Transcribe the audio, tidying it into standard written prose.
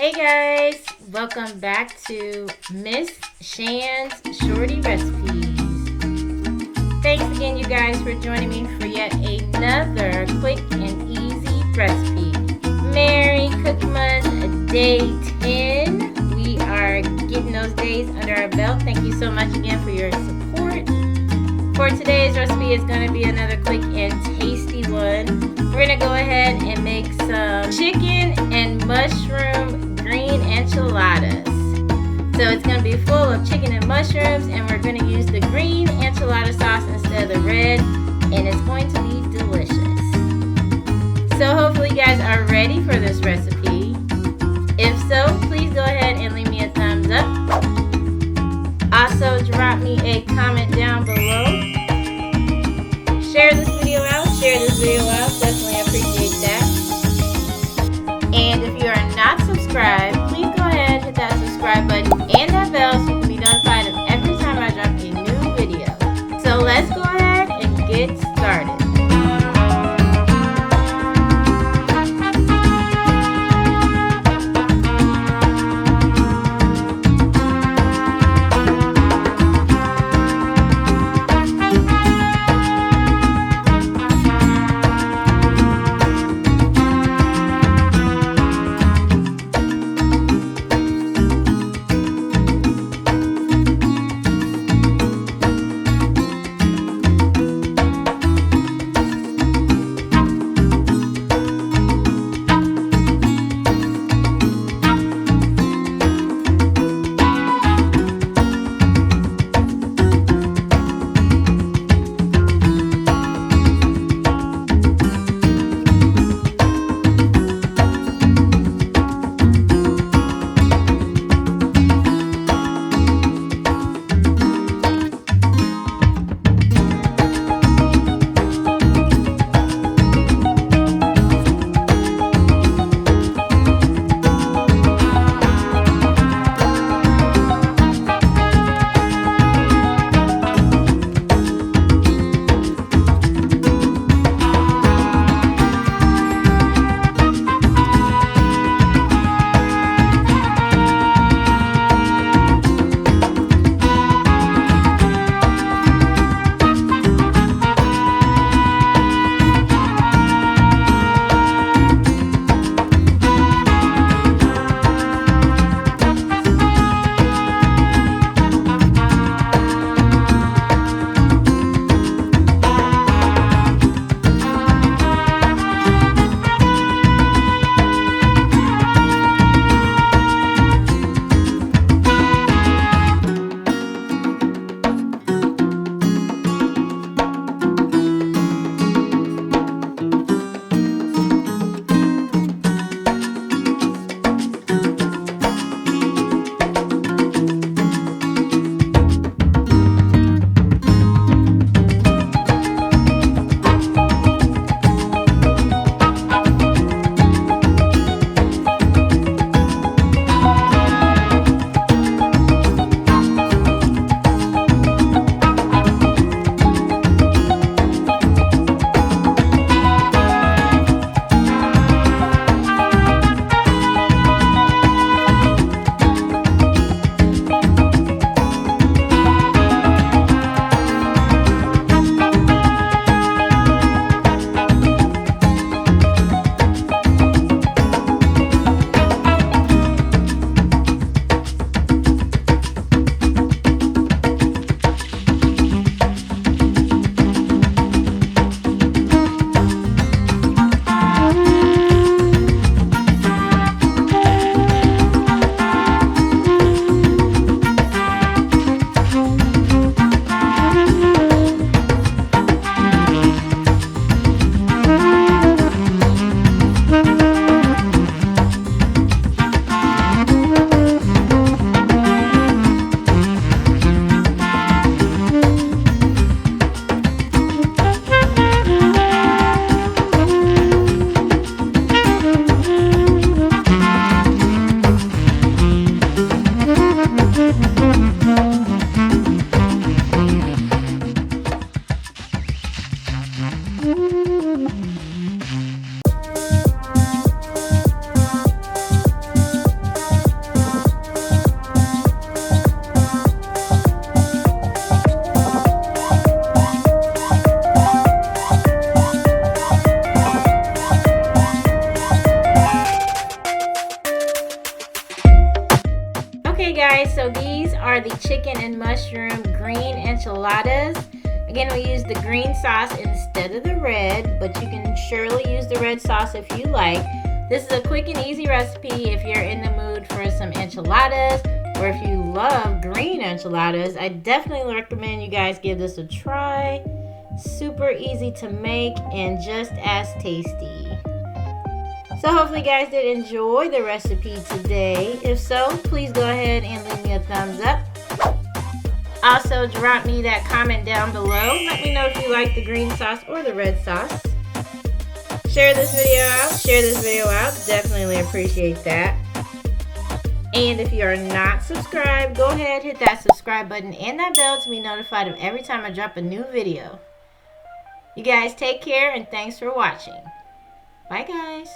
Hey guys, welcome back to Miss Shan's Shorty Recipes. Thanks again, you guys, for joining me for yet another quick and easy recipe. Merry Cookmas Day 10. We are getting those days under our belt. Thank you so much again for your support. For today's recipe is going to be another quick and tasty one. We're going to go ahead and make some chicken and mushroom green enchiladas. So it's going to be full of chicken and mushrooms, and we're going to use the green enchilada sauce instead of the red, and it's going to be delicious. So hopefully you guys are ready for this recipe. If so, please go ahead and leave me a thumbs up. Also, drop me a comment down below. Share this video out. Definitely appreciate that. And if you are not subscribed, please go ahead and hit that subscribe button and that bell so you can be notified of every time I drop a new video. So let's go ahead and get started. guys, so these are the chicken and mushroom green enchiladas. Again, we use the green sauce instead of the red, but you can surely use the red sauce if you like. This is a quick and easy recipe if you're in the mood for some enchiladas, or if you love green enchiladas. I definitely recommend you guys give this a try. Super easy to make and just as tasty. So hopefully you guys did enjoy the recipe today. If so, please go ahead and leave me a thumbs up. Also, drop me that comment down below. Let me know if you like the green sauce or the red sauce. Share this video out. Definitely appreciate that. And if you are not subscribed, go ahead, hit that subscribe button and that bell to be notified of every time I drop a new video. You guys take care and thanks for watching. Bye guys.